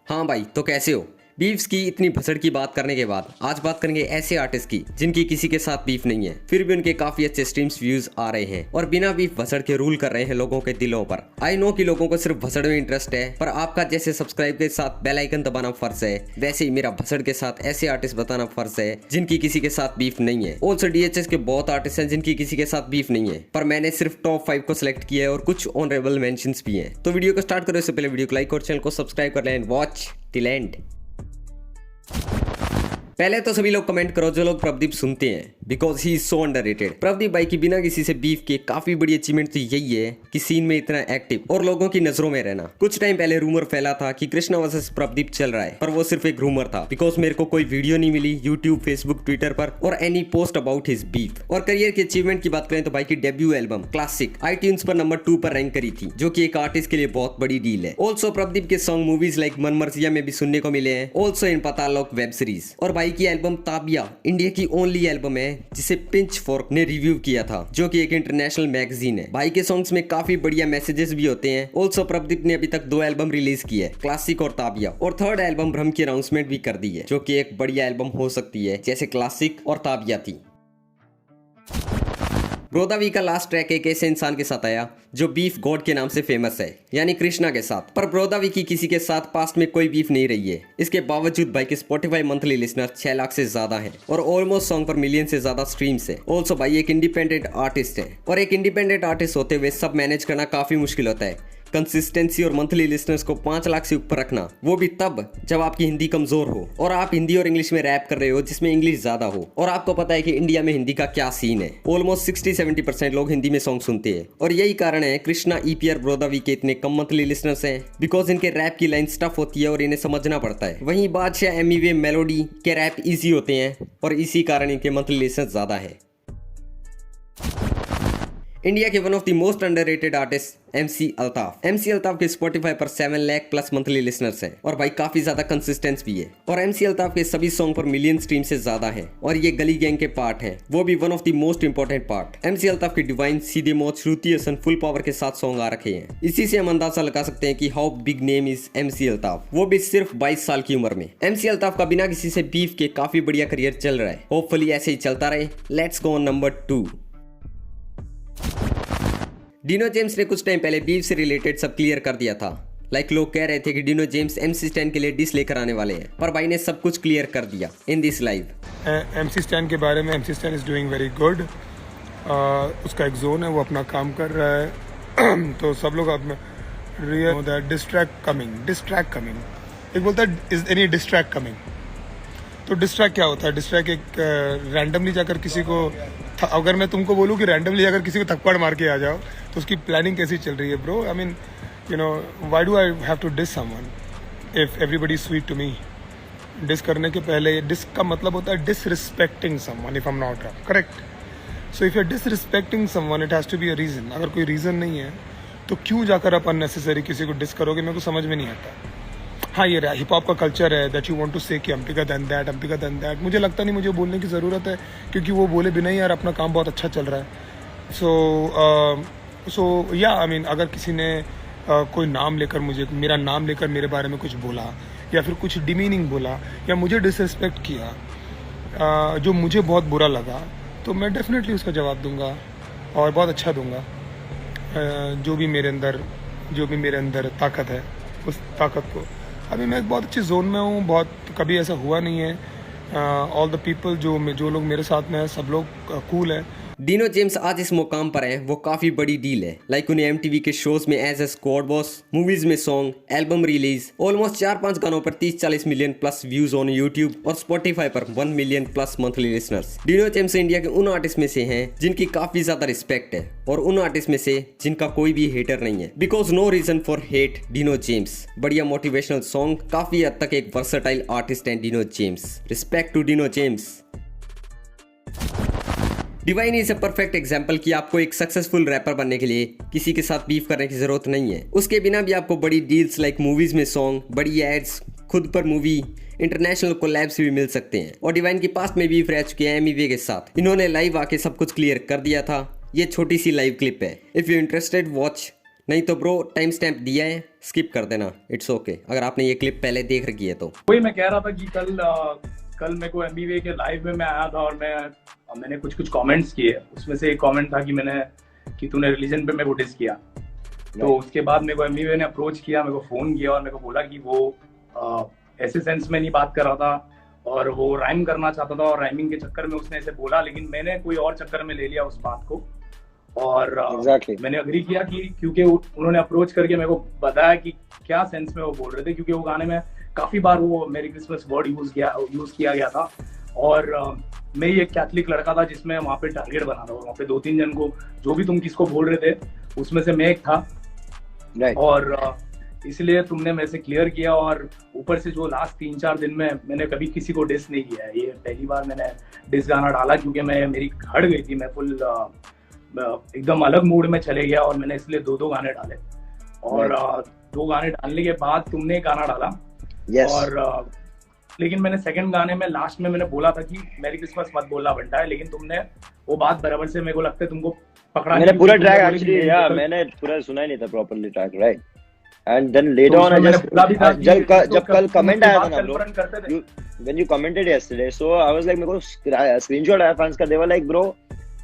हाँ भाई, तो कैसे हो? बीफ्स की इतनी भसड़ की बात करने के बाद आज बात करेंगे ऐसे आर्टिस्ट की जिनकी किसी के साथ बीफ नहीं है, फिर भी उनके काफी अच्छे स्ट्रीम्स व्यूज आ रहे हैं और बिना बीफ भसड़ के रूल कर रहे हैं लोगों के दिलों पर। आई नो कि लोगों को सिर्फ भसड़ में इंटरेस्ट है, पर आपका जैसे सब्सक्राइब के साथ बेल आइकन दबाना फर्ज है, वैसे ही मेरा भसड़ के साथ ऐसे आर्टिस्ट बताना फर्ज है जिनकी किसी के साथ बीफ नहीं है। ऑल्सो डीएचएस के बहुत आर्टिस्ट हैं जिनकी किसी के साथ बीफ नहीं है, पर मैंने सिर्फ टॉप 5 को सिलेक्ट किया है और कुछ ऑनरेबल मेंशंस भी हैं। तो वीडियो को स्टार्ट करो इससे पहले वीडियो को लाइक और चैनल को सब्सक्राइब कर लें एंड वॉच टिल एंड। पहले तो सभी लोग कमेंट करो जो लोग प्रदीप सुनते हैं, because he is so underrated. Pradeep भाई की बिना किसी से बीफ के काफी बड़ी अचीवमेंट तो यही है कि सीन में इतना एक्टिव और लोगों की नजरों में रहना। कुछ टाइम पहले रूमर फैला था कि कृष्णा वर्सेस प्रदीप चल रहा है, पर वो सिर्फ एक रूमर था, बिकॉज मेरे को कोई वीडियो नहीं मिली यूट्यूब, फेसबुक, ट्विटर पर और any post about his beef. और करियर की अचीवमेंट की बात करें तो भाई की डेब्यू एल्बम क्लासिक आईट्यून्स पर नंबर 2 पर रैंक करी थी, जो कि एक आर्टिस्ट के लिए बहुत बड़ी डील है। ऑल्सो प्रदीप के सॉन्ग मूवीज लाइक मन मर्जिया में भी सुनने को मिले हैं, ऑल्सो इन पतालोक वेब सीरीज। और भाई की एल्बम ताबिया इंडिया की ओनली एल्बम है जिसे पिंच फोर्क ने रिव्यू किया था, जो कि एक इंटरनेशनल मैगजीन है। भाई के सॉन्ग्स में काफी बढ़िया मैसेजेस भी होते हैं। ऑल्सो प्रदीप ने अभी तक 2 एल्बम रिलीज की है, क्लासिक और ताबिया, और 3rd एल्बम भ्रम की अनाउंसमेंट भी कर दी है, जो कि एक बढ़िया एल्बम हो सकती है जैसे क्लासिक और ताबिया थी। ब्रोदावी का लास्ट ट्रैक एक ऐसे इंसान के साथ आया जो बीफ गॉड के नाम से फेमस है, यानी कृष्णा के साथ। पर ब्रोदावी की किसी के साथ पास्ट में कोई बीफ नहीं रही है। इसके बावजूद भाई के स्पॉटिफाई मंथली लिसनर 6 लाख से ज्यादा है और ऑलमोस्ट सॉन्ग पर मिलियन से ज्यादा स्ट्रीम्स है। ऑल्सो भाई एक इंडिपेंडेंट आर्टिस्ट है, और एक इंडिपेंडेंट आर्टिस्ट होते हुए सब मैनेज करना काफी मुश्किल होता है। कंसिस्टेंसी और मंथली लिसनर्स को 5 लाख से ऊपर रखना, वो भी तब जब आपकी हिंदी कमजोर हो और आप हिंदी और इंग्लिश में रैप कर रहे हो जिसमें इंग्लिश ज्यादा हो। और आपको पता है कि इंडिया में हिंदी का क्या सीन है, ऑलमोस्ट 60-70% लोग हिंदी में सॉन्ग सुनते हैं। और यही कारण है कृष्णा, ईपीआर, ब्रोदावी के इतने कम मंथली लिसनर्स हैं, बिकॉज इनके रैप की लाइन स्टफ होती है और इन्हें समझना पड़ता है। वहीं बादशाह, एमिवे, मेलोडी के रैप ईजी होते हैं और इसी कारण इनके मंथली लिसनर्स ज्यादा है। इंडिया के one of the most underrated artist MC Altaf. MC Altaf के स्पॉटिफाई पर 7 लाख प्लस मंथली लिसनर्स हैं और भाई काफी ज्यादा कंसिस्टेंस भी है। और MC अल्ताफ के सभी सॉन्ग पर मिलियन स्ट्रीम से ज्यादा हैं और ये गली गैंग के पार्ट हैं, वो भी one of the most important part. MC Altaf के डिवाइन, सीधे मौत, श्रुति हसन फुल पावर के साथ सॉन्ग आ रखे हैं। इसी से हम अंदाजा लगा सकते हैं कि how big name is MC Altaf, वो भी सिर्फ 22 साल की उम्र में। MC अल्ताफ का बिना किसी से बीफ के काफी बढ़िया करियर चल रहा है, होपफुली ऐसे ही चलता रहे। Let's go on number 2। Dino James ने कुछ टाइम पहले बीफ से रिलेटेड सब क्लियर कर दिया था। लोग कह रहे थे कि डिनो जेम्स MC स्टैन के लिए डिस लेकर आने वाले हैं, पर भाई ने सब कुछ क्लियर कर दिया in this live. MC stand के बारे में, MC stand is doing very good. उसका एक जोन है, वो अपना काम कर रहा है। तो सब लोग अपना डिस्ट्रैक्ट कमिंग एक बोलता है इज एनी डिस्ट्रैक्ट कमिंग। तो डिस्ट्रैक्ट क्या होता है? डिस्ट्रैक्ट एक रैंडमली जाकर किसी को, अगर मैं तुमको बोलूँ कि रैंडमली अगर किसी को थप्पड़ मार के आ जाओ, तो उसकी प्लानिंग कैसी चल रही है bro? I mean you know why do I have to dis someone if everybody sweet to me? Dis करने के पहले, डिस का मतलब होता है disrespecting someone, if I am not wrong, correct? So if you are disrespecting someone, it has to be a reason. अगर कोई reason नहीं है तो क्यों जाकर आप अननेसेसरी किसी को डिस करोगे? मेरे को समझ में नहीं आता। हाँ, ये हिप हॉप का कल्चर है दैट यू वांट टू से कि I'm bigger than that। मुझे लगता नहीं मुझे बोलने की ज़रूरत है, क्योंकि वो बोले बिना ही यार अपना काम बहुत अच्छा चल रहा है। सो या आई मीन अगर किसी ने कोई नाम लेकर मेरा नाम लेकर मेरे बारे में कुछ बोला या फिर कुछ डिमीनिंग बोला या मुझे डिसरिस्पेक्ट किया, जो मुझे बहुत बुरा लगा, तो मैं डेफिनेटली उसका जवाब दूंगा और बहुत अच्छा दूंगा। जो भी मेरे अंदर ताकत है, उस ताकत को, अभी मैं एक बहुत अच्छी जोन में हूँ। बहुत कभी ऐसा हुआ नहीं है। ऑल द पीपल जो लोग मेरे साथ में हैं, सब लोग कूल है। डिनो जेम्स आज इस मुकाम पर हैं, वो काफी बड़ी डील है। उन्हें MTV के शोज में as a squad boss, movies में सॉन्ग, एल्बम रिलीज, ऑलमोस्ट 4-5 गानों पर 30-40 million plus views on YouTube और स्पॉटिफाई पर 1 million plus monthly listeners. Dino James India के उन आर्टिस्ट में से हैं जिनकी काफी ज्यादा रिस्पेक्ट है और उन आर्टिस्ट में से जिनका कोई भी हेटर नहीं है, because no reason for hate Dino James. बढ़िया मोटिवेशनल सॉन्ग, काफी हद तक एक वर्सेटाइल आर्टिस्ट है Dino James. Respect to Dino James. Divine is a perfect example कि आपको एक सक्सेसफुल रैपर बनने के लिए किसी के साथ बीफ करने की जरूरत नहीं है। उसके बिना भी आपको बड़ी डील्स लाइक मूवीज में सॉन्ग, बड़ी एड्स, खुद पर मूवी, इंटरनेशनल कोलैब्स भी मिल सकते हैं। और डिवाइन के पास में बीफ रह चुके हैं एमिवे के साथ। इन्होंने लाइव आके सब कुछ क्लियर कर दिया था। ये छोटी सी लाइव क्लिप है। इफ यू इंटरेस्टेड वॉच नहीं तो ब्रो टाइम स्टैम्प दिया है, स्किप कर देना, इट्स ओके अगर आपने ये क्लिप पहले देख रखी है तो। वही मैं कह रहा था कि कल मेरे को MBA के लाइव में मैं आया था और मैंने कुछ कमेंट्स किए। उसमें से एक कमेंट था कि तूने रिलीजन पे मेरे को डिस किया। तो उसके बाद मेरे को MBA ने अप्रोच किया, मेरे को फोन किया और मेरे को बोला कि वो ऐसे सेंस में नहीं बात कर रहा था और वो राइम करना चाहता था और राइमिंग के चक्कर में उसने ऐसे बोला, लेकिन मैंने कोई और चक्कर में ले लिया उस बात को और मैंने अग्री किया कि क्योंकि उन्होंने अप्रोच करके मेरे को बताया कि क्या सेंस में वो बोल रहे थे, क्योंकि वो गाने में काफी बार वो मेरी क्रिसमस वर्ड यूज किया गया था और मैं ही एक कैथलिक लड़का था जिसमें वहाँ पे टारगेट बना था। वहाँ पे 2-3 जन को, जो भी तुम किसको बोल रहे थे उसमें से मैं एक था और इसलिए तुमने मेरे से क्लियर किया। और ऊपर से जो लास्ट 3-4 दिन में मैंने कभी किसी को डिस नहीं किया है, ये पहली बार मैंने डिस गाना डाला क्योंकि मेरी हट गई थी, मैं फुल एकदम अलग मूड में चले गया और मैंने इसलिए 2 गाने डाले और 2 गाने डालने के बाद तुमने एक गाना डाला और लेकिन मैंने सेकंड गाने में लास्ट में मैंने बोला था कि मैरी क्रिसमस मत बोलना बनता है, लेकिन तुमने वो बात बराबर से मेरे को लगता है तुमको पकड़ा। मैंने पूरा ट्रैक एक्चुअली मैंने पूरा सुना ही नहीं था properly track, right? And then later on I just जब कल कमेंट आया था ना bro, when you commented yesterday, so I was like, मेरे को स्क्रीनशॉट आया फैंस का, they were like bro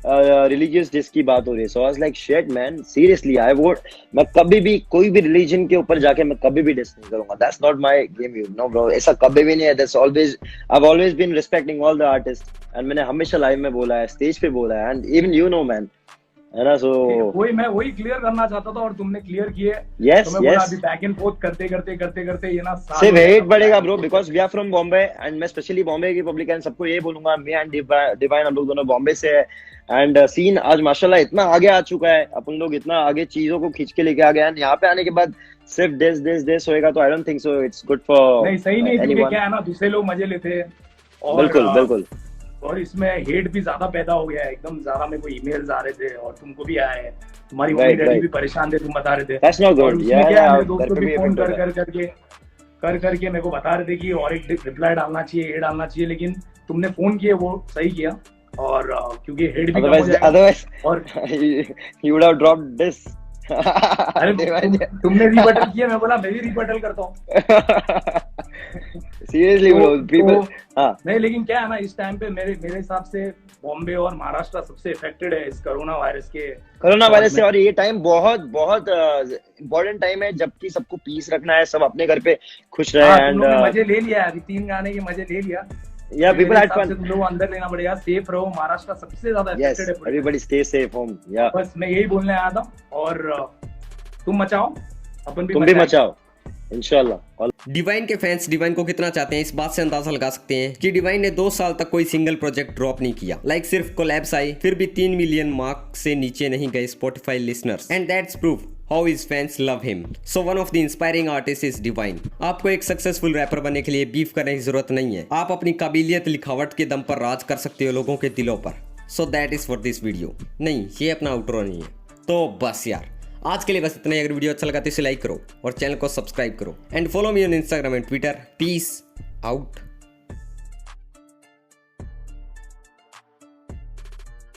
religious diss की बात हो रही है। So I was like shit man, seriously I vote, मैं कभी भी कोई भी रिलीजन के ऊपर जाके मैं कभी भी डिस नहीं करूंगा, that's not my game, you know bro, ऐसा कभी भी नहीं है। That's always, I have always been respecting all the artist and मैंने हमेशा लाइव में बोला है, स्टेज पे बोला है and even you know man, है ना? सो वही क्लियर करना चाहता था और तुमने क्लियर किए। यस यस, अभी बैक एंड फोर्थ करते ये ना सिर्फ हेट बढ़ेगा bro, because we are from Bombay and मैं स्पेशली बॉम्बे की पब्लिक एंड सबको ये बोलूंगा, मैं एंड डिवाइन हम लोग दोनों बॉम्बे से है एंड सीन आज माशाल्लाह इतना आगे आ चुका है, अपन लोग इतना आगे चीजों को खींच के लेके आ गए हैं। यहाँ पे आने के बाद सिर्फ दिस होएगा तो I don't think so it's good for नहीं, सही नहीं, क्योंकि क्या है ना, दूसरे लोग मजे लेते हैं और बिल्कुल और इसमें हेट भी ज्यादा पैदा हो गया है, एकदम ज्यादा मेरे को ईमेल्स आ रहे थे और तुमको भी आए हैं, तुम्हारी मम्मी डैडी भी परेशान थे, तुम बता रहे थे। दैट्स नॉट गुड, मेरे दोस्तों भी फोन करके मेरे को बता रहे थे कि और एक रिप्लाई डालना चाहिए, ये डालना चाहिए, लेकिन तुमने फोन किए वो सही किया और क्योंकि हेड भी कम हो जाएगा अदरवाइज और you would have dropped this अरे तुमने रिबटल किया, मैं बोला मैं भी रिबटल करता हूँ सीरियसली ब्रो, पीपल हां नहीं, लेकिन क्या है ना, इस टाइम पे मेरे हिसाब से बॉम्बे और महाराष्ट्र सबसे इफेक्टेड है इस कोरोना वायरस से और ये टाइम बहुत इम्पोर्टेंट टाइम है, जबकि सबको पीस रखना है, सब अपने घर पे खुश रहे एंड मजे ले लिया, अभी 3 गाने के मजे ले लिया या पीपल हैड फन, तुम लोग अंदर लेना पड़ेगा, सेफ रहो, महाराष्ट्र सबसे ज्यादा इफेक्टेड है, एवरीबॉडी स्टे सेफ होम, या बस मैं यही बोलने आया था और तुम मचाओ, अपन भी तुम भी मचाओ इंशाल्लाह। डिवाइन के फैंस डिवाइन को कितना चाहते हैं इस बात से अंदाजा लगा सकते हैं कि डिवाइन ने 2 साल तक कोई सिंगल प्रोजेक्ट ड्रॉप नहीं किया, लाइक सिर्फ कोलैब्स आई, फिर भी 3 मिलियन मार्क से नीचे नहीं गए Spotify listeners and that's proof how his fans love him. So one of the inspiring artist is divine. आपको एक सक्सेसफुल रैपर बनने के लिए बीफ करने की जरूरत नहीं है, आप अपनी काबिलियत लिखावट के दम पर राज कर सकते हो लोगों के दिलों पर। So that is for this video. नहीं, ये अपना आउटरो नहीं है। तो बस यार आज के लिए बस इतना ही। अगर वीडियो अच्छा लगा तो इसे लाइक करो और चैनल को सब्सक्राइब करो and follow me on Instagram and Twitter. Peace out.